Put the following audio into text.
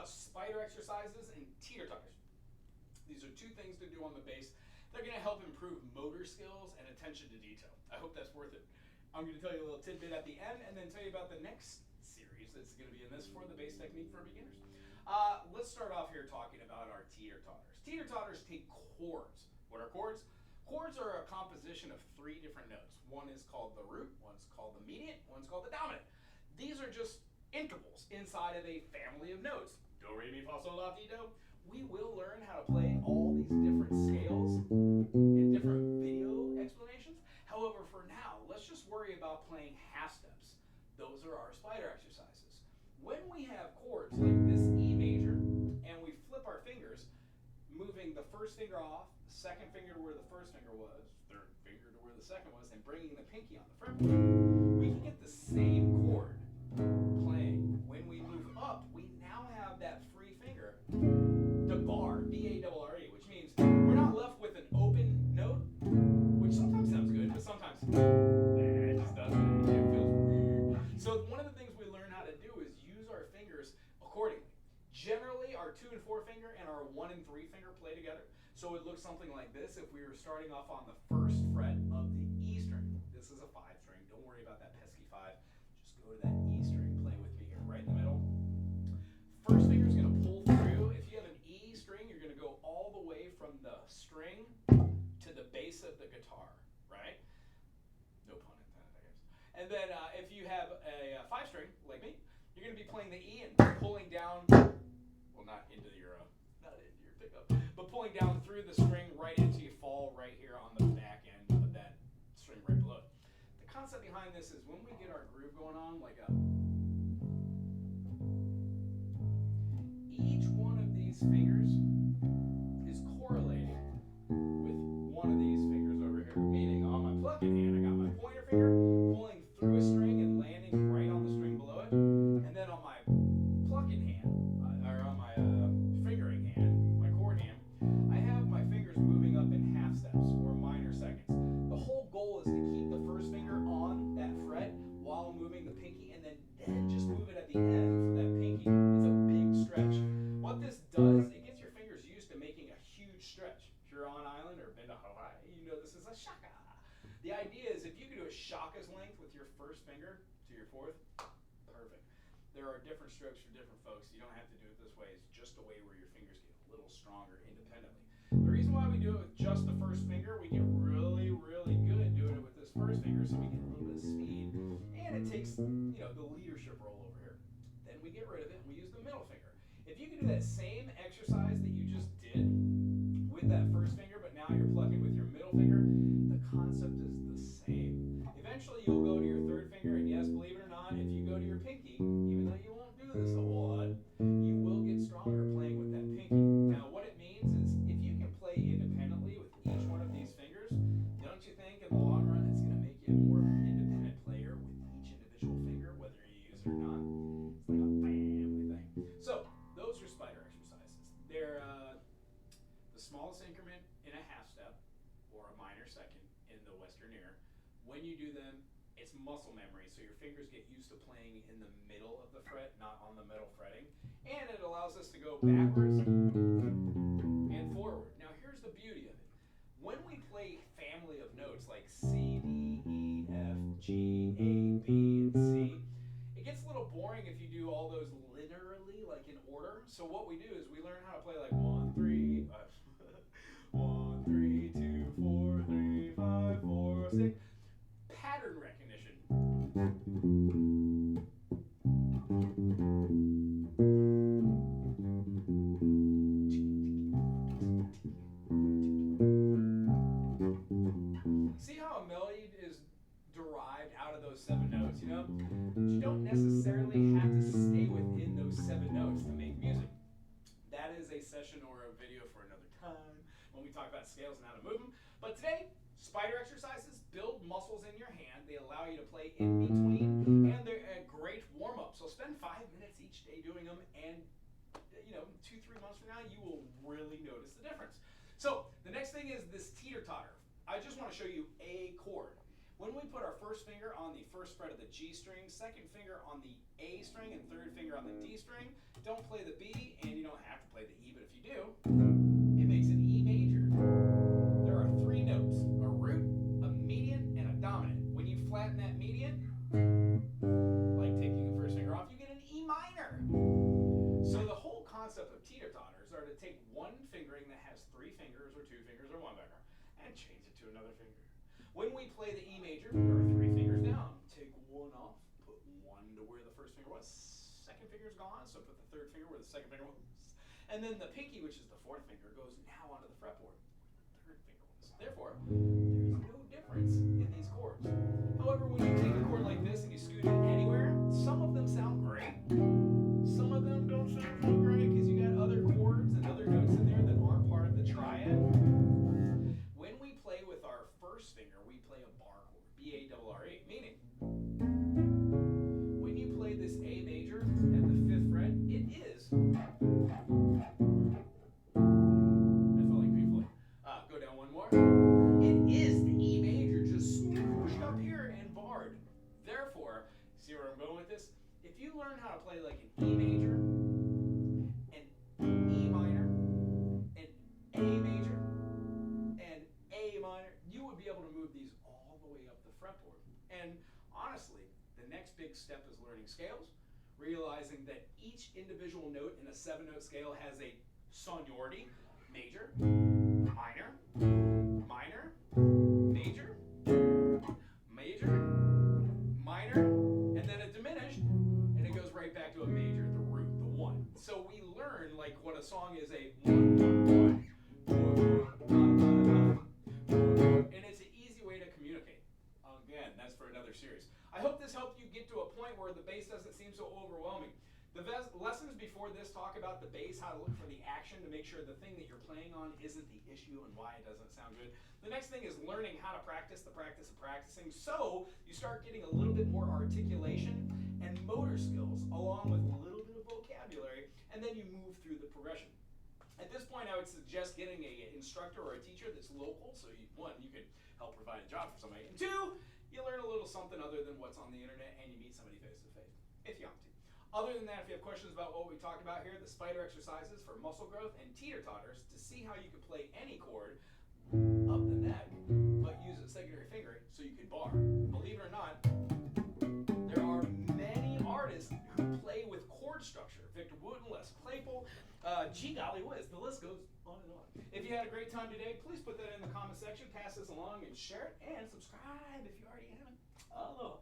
about spider exercises and teeter-totters. These are two things to do on the bass. They're going to help improve motor skills and attention to detail. I hope that's worth it. I'm going to tell you a little tidbit at the end and then tell you about the next series that's going to be in this for the bass technique for beginners. Let's start off here talking about our teeter-totters. Teeter-totters take chords. What are chords? Chords are a composition of three different notes. One is called the root, one's called the median, one's called the dominant. These are just intervals inside of a family of notes. Do, re, mi, fa, sol, la, ti, do. We will learn how to play all these different scales in different video explanations. However, for now, let's just worry about playing half steps. Those are our spider exercises. When we have chords like this E major, and we flip our fingers, moving the first finger off, the second finger to where the first finger was, third finger to where the second was, and bringing the pinky on the front finger, we can get the same chord playing. When we move up, we now have that free finger to bar, B-A-R-R-E, which means we're not left with an open note, which sometimes sounds good, but sometimes it just doesn't. It feels weird. So one of the things we learn how to do is use our fingers accordingly. Generally, our 2 and 4 finger and our 1 and 3 finger play together. So it looks something like this if we were starting off on the first fret of the E string. This is a 5 string. Don't worry about that pesky 5. Just go to that E string. Play with me here, right in the middle. First finger is going to pull through. If you have an E string, you're going to go all the way from the string to the base of the guitar, right? No pun intended, I guess. And then if you have a 5 string, like me, you're going to be playing the E and pulling down, well, not into your pickup, but pulling down through the string right into you fall right here on the back end of that string right below it. The concept behind this is when we get our groove going on, like each one of these fingers is correlating with one of these fingers over here. Meaning on my plucking hand, I got my pointer finger pulling through a string and landing right on the string below it. And then on my plucking hand, or on my fingering hand, my chord hand, I have my fingers moving up in half steps or minor seconds. The whole goal is to keep the first finger on that fret while moving the pinky, and then just move it at the end so that pinky is a big stretch. What this does, it gets your fingers used to making a huge stretch. If you're on island or been to Hawaii, you know this is a shaka. The idea is if you can do a shaka's length with your first finger to your fourth, perfect. There are different strokes for different folks. You don't have to do it this way. It's just a way where your fingers get a little stronger independently. The reason why we do it with just the first finger, we get really, really good doing it with this first finger, so we get a little bit of speed, and it takes, the leadership role over here. Then we get rid of it and we use the middle finger. If you can do that same exercise that you just did with that first finger, but now you're plucking with your middle finger, the concept is the same. Eventually you'll go to your third finger, and yes, believe it or not, if you go to your pinky, even though you won't do this a whole lot, you will get stronger playing with that pinky. Now what it means is if you can play independently with each one of these fingers, don't you think in the long run it's going to make you more of an independent player with each individual finger, whether you use it or not? It's like a family thing. So those are spider exercises. They're the smallest increment in a half step or a minor second in the Western ear. When you do them, it's muscle memory, so your fingers get used to playing in the middle of the fret, not on the middle fretting. And it allows us to go backwards and forward. Now here's the beauty of it. When we play family of notes like C, D, E, F, G, A, B, and C, it gets a little boring if you do all those linearly, like in order. So what we do is we learn how to play like 1, 3, 1, 3, 2, 4, 3, 5, 4, 6. Pattern recognition. See how a melody is derived out of those 7 notes, But you don't necessarily have to stay within those 7 notes to make music. That is a session or a video for another time when we talk about scales and how to move them. But today, spider exercises build muscles in your hand. They allow you to play in between, and they're a great warm-up. So spend 5 minutes each day doing them, and 2-3 months from now, you will really notice the difference. So the next thing is this teeter-totter. I just want to show you a chord. When we put our first finger on the first fret of the G string, second finger on the A string, and third finger on the D string, don't play the B don't have to play the E, but if you do, it makes an E major. There are 3 notes, a root, a median, and a dominant. When you flatten that median, like taking the first finger off, you get an E minor. So the whole concept of teeter-totters are to take one fingering that has 3 fingers or 2 fingers or 1 finger and change it to another finger. When we play the E major, there are 3 fingers down. Take 1 off, put 1 to where the first finger was. Second finger's gone, so put the third finger where the second finger was. And then the pinky, which is the 4th finger, goes now onto the fretboard where the 3rd finger was. Therefore, there's no difference in these chords. However, when you take a chord like this and you scoot it anywhere, some of them sound great. Some of them don't sound so great because you got other chords and other notes in there that aren't part of the triad. When we play with our first finger, we play a bar chord, B-A-R-R-E, meaning when you play this A major at the 5th fret, it is. I felt like painfully. Go down 1 more. It is the E major just smooshed up here and barred. Therefore, see where I'm going with this? If you learn how to play like an E major, an E minor, an A major, and A minor, you would be able to move these all the way up the fretboard. And honestly, the next big step is learning scales, realizing that each individual note in a 7-note scale has a sonority, major, minor, minor, major, major, minor, and then a diminished, and it goes right back to a major, the root, the 1. So we learn like what a song is a 1, 1, 1, and it's an easy way to communicate. Again, that's for another series. I hope this helped you get to a point where the bass doesn't seem so overwhelming. The lessons before this talk about the bass, how to look for the action to make sure the thing that you're playing on isn't the issue and why it doesn't sound good. The next thing is learning how to practice the practice of practicing, so you start getting a little bit more articulation and motor skills along with a little bit of vocabulary, and then you move through the progression. At this point, I would suggest getting an instructor or a teacher that's local, so one, you can help provide a job for somebody, and 2, you learn a little something other than what's on the internet and you meet somebody face to face, if you want to. Other than that, if you have questions about what we talked about here, the spider exercises for muscle growth and teeter-totters to see how you can play any chord up the neck, but use a secondary finger so you can bar. Believe it or not, there are many artists who play with chord structure. Victor Wooten, Les Claypool, gee golly whiz, the list goes on and on. If you had a great time today, please put that in the comment section, pass this along and share it, and subscribe if you already haven't. Aloha.